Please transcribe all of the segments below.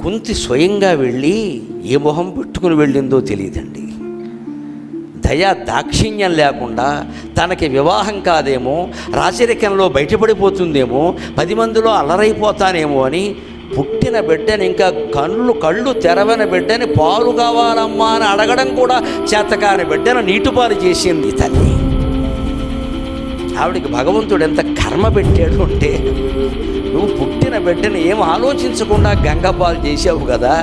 కుంతి స్వయంగా వెళ్ళి ఏ మొహం పెట్టుకుని వెళ్ళిందో తెలియదండి. దయా దాక్షిణ్యం లేకుండా తనకి వివాహం కాదేమో, రాచరికంలో బయటపడిపోతుందేమో, 10 మందిలో అల్లరైపోతానేమో అని పుట్టిన బిడ్డని, ఇంకా కళ్ళు తెరవని బిడ్డని పాలు కావాలమ్మా అని అడగడం కూడా చేతకాని బిడ్డను నీటిపాలు చేసింది తల్లి. ఆవిడికి భగవంతుడు ఎంత కర్మ పెట్టాడు అంటే, నువ్వు పుట్టిన బిడ్డని ఏం ఆలోచించకుండా గంగపాలు చేసావు కదా,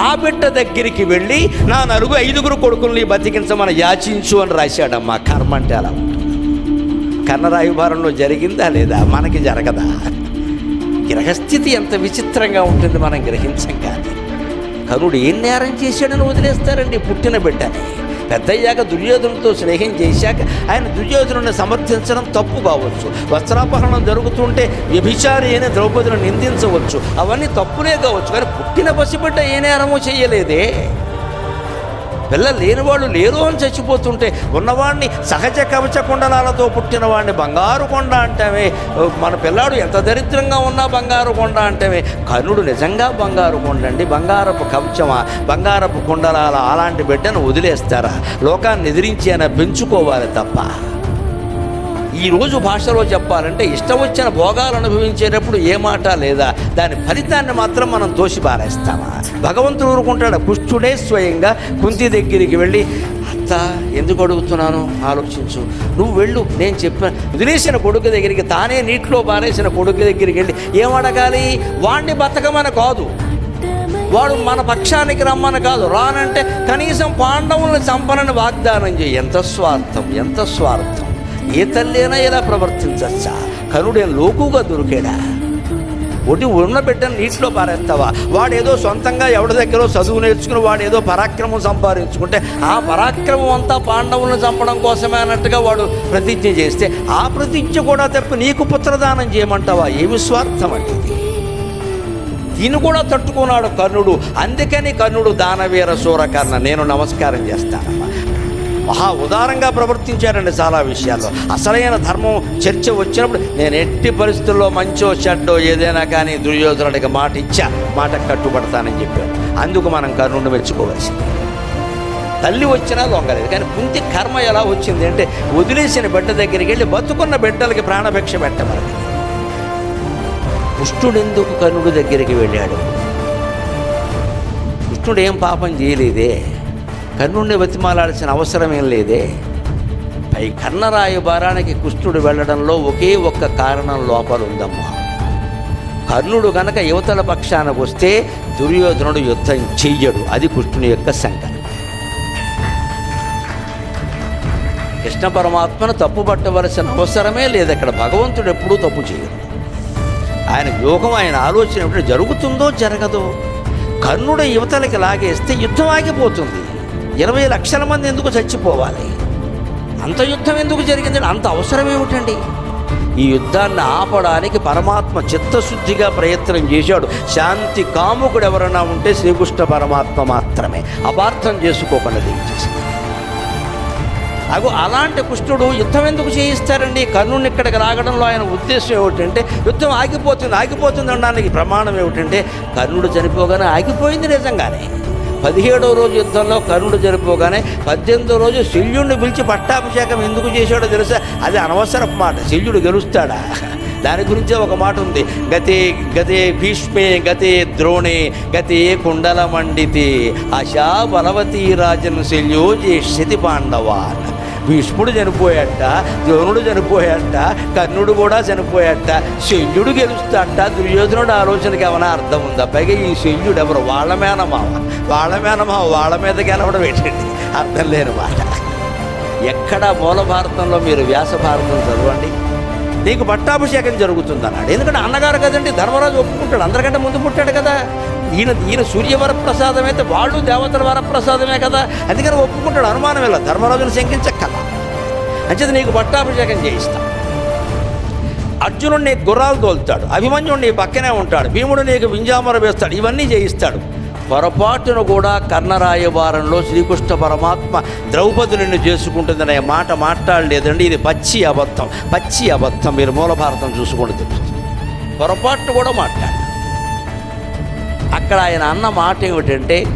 ఆ బిడ్డ దగ్గరికి వెళ్ళి నా 5 కొడుకుల్ని బతికించమని యాచించు అని రాశాడమ్మా. కర్మ అంటే అలా ఉంటుంది. కన్నరాయుభారంలో జరిగిందా లేదా? మనకి జరగదా? గ్రహస్థితి ఎంత విచిత్రంగా ఉంటుంది మనం గ్రహించం. కానీ కనుడు ఏం నేరం చేశాడని వదిలేస్తారండి పుట్టిన బిడ్డని. పెద్దయ్యాక దుర్యోధనుడితో స్నేహం చేశాక ఆయన దుర్యోధనుడిని సమర్థించడం తప్పు కావచ్చు, వస్త్రాపహరణం జరుగుతుంటే వ్యభిచారి అయిన ద్రౌపదిని నిందించవచ్చు, అవన్నీ తప్పులే కావచ్చు. కానీ పుట్టిన పసిబిడ్డ ఏ నేరమో చేయలేదే. పిల్లలు లేనివాళ్ళు లేరు అని చచ్చిపోతుంటే ఉన్నవాడిని సహజ కవచ కుండలాలతో పుట్టిన వాడిని బంగారు కొండ అంటామే. మన పిల్లాడు ఎంత దరిద్రంగా ఉన్నా బంగారు కొండ అంటామే. కర్ణుడు నిజంగా బంగారు కొండ అండి. బంగారపు కవచమా, బంగారపు కుండలాల అలాంటి బిడ్డను వదిలేస్తారా? లోకాన్ని ఎదిరించి అయినా పెంచుకోవాలి తప్ప. ఈరోజు భాషలో చెప్పాలంటే ఇష్టం వచ్చిన భోగాలు అనుభవించేటప్పుడు ఏ మాట లేదా, దాని ఫలితాన్ని మాత్రం మనం తోసి పారేస్తామా? భగవంతుడు ఊరుకుంటాడు. కుష్ఠుడే స్వయంగా కుంతి దగ్గరికి వెళ్ళి, అత్త ఎందుకు అడుగుతున్నాను ఆలోచించు, నువ్వు వెళ్ళు, నేను చెప్పిన వదిలేసిన కొడుకు దగ్గరికి, తానే నీటిలో పారేసిన కొడుకు దగ్గరికి వెళ్ళి ఏమడగాలి? వాణ్ణి బతకమని కాదు, వాడు మన పక్షానికి రమ్మని కాదు, రానంటే కనీసం పాండవులను చంపనని వాగ్దానం చేయి. ఎంత స్వార్థం, ఎంత స్వార్థం! ఏ తల్లినా ఇలా ప్రవర్తించచ్చా? కనుడేం లోకుగా దొరికాడా? ఒకటి ఉన్న బిడ్డను నీటిలో పారేస్తావా? వాడేదో సొంతంగా ఎవరి దగ్గర చదువు నేర్చుకుని వాడేదో పరాక్రమం సంపాదించుకుంటే ఆ పరాక్రమం అంతా పాండవులను చంపడం కోసమే అన్నట్టుగా వాడు ప్రతిజ్ఞ చేస్తే ఆ ప్రతిజ్ఞ కూడా తప్పి నీకు పుత్రదానం చేయమంటావా? ఏమి స్వార్థం అంటే దీన్ని కూడా తట్టుకున్నాడు కర్ణుడు. అందుకని కర్ణుడు దానవీర సూరకర్ణ నేను నమస్కారం చేస్తానమ్మా. మహా ఉదారంగా ప్రవర్తించారండి చాలా విషయాల్లో. అసలైన ధర్మం చర్చ వచ్చినప్పుడు నేను ఎట్టి పరిస్థితుల్లో మంచో చెడ్డో ఏదైనా కానీ దుర్యోధనుడికి మాట ఇచ్చా, మాట కట్టుబడతానని చెప్పాడు. అందుకు మనం కర్ణుడిని మెచ్చుకోవాల్సింది. తల్లి వచ్చినా లొంగలేదు. కానీ కుంతి కర్మ ఎలా వచ్చింది అంటే, వదిలేసిన బిడ్డ దగ్గరికి వెళ్ళి బతుకున్న బిడ్డలకి ప్రాణభిక్ష పెట్టమని. కృష్ణుడు ఎందుకు కర్ణుడి దగ్గరికి వెళ్ళాడు? కృష్ణుడు ఏం పాపం చేయలేదే, కర్ణుడిని బతిమాలాల్సిన అవసరం ఏం లేదే. పై కర్ణరాయబారానికి కృష్ణుడు వెళ్ళడంలో ఒకే ఒక్క కారణం లోపల ఉందమ్మా. కర్ణుడు గనక యువతల పక్షానికి వస్తే దుర్యోధనుడు యుద్ధం చెయ్యడు. అది కృష్ణుని యొక్క సంకల్పం. కృష్ణ పరమాత్మను తప్పుపట్టవలసిన అవసరమే లేదు. అక్కడ భగవంతుడు ఎప్పుడూ తప్పు చేయడు. ఆయన వ్యూహం, ఆయన ఆలోచన ఎప్పుడు జరుగుతుందో జరగదో. కర్ణుడు యువతలకి లాగేస్తే యుద్ధం ఆగిపోతుంది. 20 లక్షల మంది ఎందుకు చచ్చిపోవాలి? అంత యుద్ధం ఎందుకు జరిగిందండి? అంత అవసరం ఏమిటండి? ఈ యుద్ధాన్ని ఆపడానికి పరమాత్మ చిత్తశుద్ధిగా ప్రయత్నం చేశాడు. శాంతి కాముకుడు ఎవరైనా ఉంటే శ్రీకృష్ణ పరమాత్మ మాత్రమే. అపార్థం చేసుకోకుండా చేసి అలాంటి కృష్ణుడు యుద్ధం ఎందుకు చేయిస్తారండి? కర్ణుడిని ఇక్కడికి రాగడంలో ఆయన ఉద్దేశం ఏమిటంటే, యుద్ధం ఆగిపోతుంది అనడానికి ప్రమాణం ఏమిటంటే, కర్ణుడు చనిపోగానే ఆగిపోయింది నిజంగానే. 17వ రోజు యుద్ధంలో కర్ణుడు చనిపోగానే 18వ రోజు శల్యుడిని పిలిచి పట్టాభిషేకం ఎందుకు చేశాడో తెలుసా? అది అనవసరపు మాట. శల్యుడు గెలుస్తాడా? దాని గురించే ఒక మాట ఉంది. గతే భీష్మే గతే ద్రోణే గతే కుండల మండితే ఆశా బలవతీ రాజన్ శల్యో జేష్యతి పాండవాన్. భీష్ముడు చనిపోయాట, ద్రోణుడు చనిపోయాట, కర్ణుడు కూడా చనిపోయాట, శల్యుడు గెలుస్తాట. దుర్యోధనుడు ఆలోచనకి ఏమైనా అర్థం ఉందా? పైగా ఈ శల్యుడు ఎవరు? వాళ్ళ మేనమావ వాళ్ళ మీద గెలవడం ఏంటండి? అర్థం లేని మాట. ఎక్కడ మూల భారతంలో మీరు వ్యాస భారతం చదవండి, నీకు పట్టాభిషేకం జరుగుతుందన్నాడు. ఎందుకంటే అన్నగారు కదండి, ధర్మరాజు ఒప్పుకుంటాడు, అందరికంటే ముందు పుట్టాడు కదా. ఈయన సూర్యవరప్రసాదం అయితే వాళ్ళు దేవతల వరప్రసాదమే కదా, అందుకని ఒప్పుకుంటాడు. అనుమానం వెళ్ళ ధర్మరాజును శంకించక్కల. అంచేది నీకు పట్టాభిషేకం చేయిస్తా. అర్జునుడు నీకు గుర్రాలు తోలుతాడు, అభిమన్యుడు నీ పక్కనే ఉంటాడు, భీముడు నీకు వింజామర వేస్తాడు, ఇవన్నీ చేయిస్తాడు. పొరపాటును కూడా కర్ణరాయవారంలో శ్రీకృష్ణ పరమాత్మ ద్రౌపది నిన్ను చేసుకుంటుందనే మాట మాట్లాడలేదండి. ఇది పచ్చి అబద్ధం. మీరు మూల భారతం చూసుకుంటూ తెలుస్తుంది. పొరపాటును కూడా మాట్లాడారు. అక్కడ ఆయన అన్న మాట ఏమిటంటే,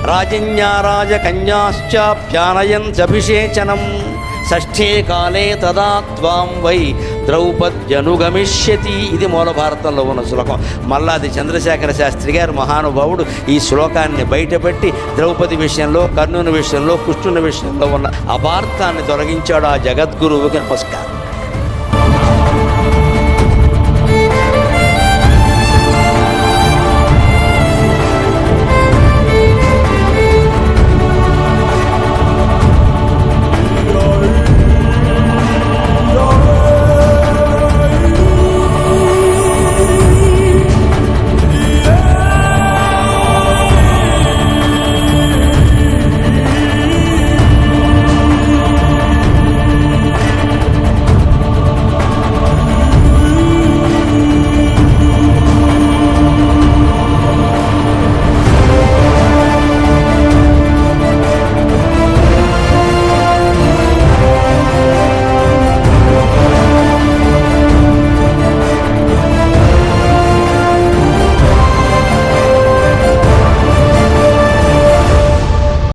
రాజన్యారాజ కన్యాశ్చాప్యానయంత్యభిషేచనం షష్ఠే కాలే తదా త్వాం వై ద్రౌపద్యనుగమిష్యతి. ఇది మూల భారతంలో ఉన్న శ్లోకం. మల్లాది చంద్రశేఖర శాస్త్రి గారు మహానుభావుడు ఈ శ్లోకాన్ని బయటపెట్టి ద్రౌపది విషయంలో, కర్ణుని విషయంలో, కృష్ణుని విషయంలో ఉన్న అపార్థాన్ని తొలగించాడు. ఆ జగద్గురువుకి నమస్కారం.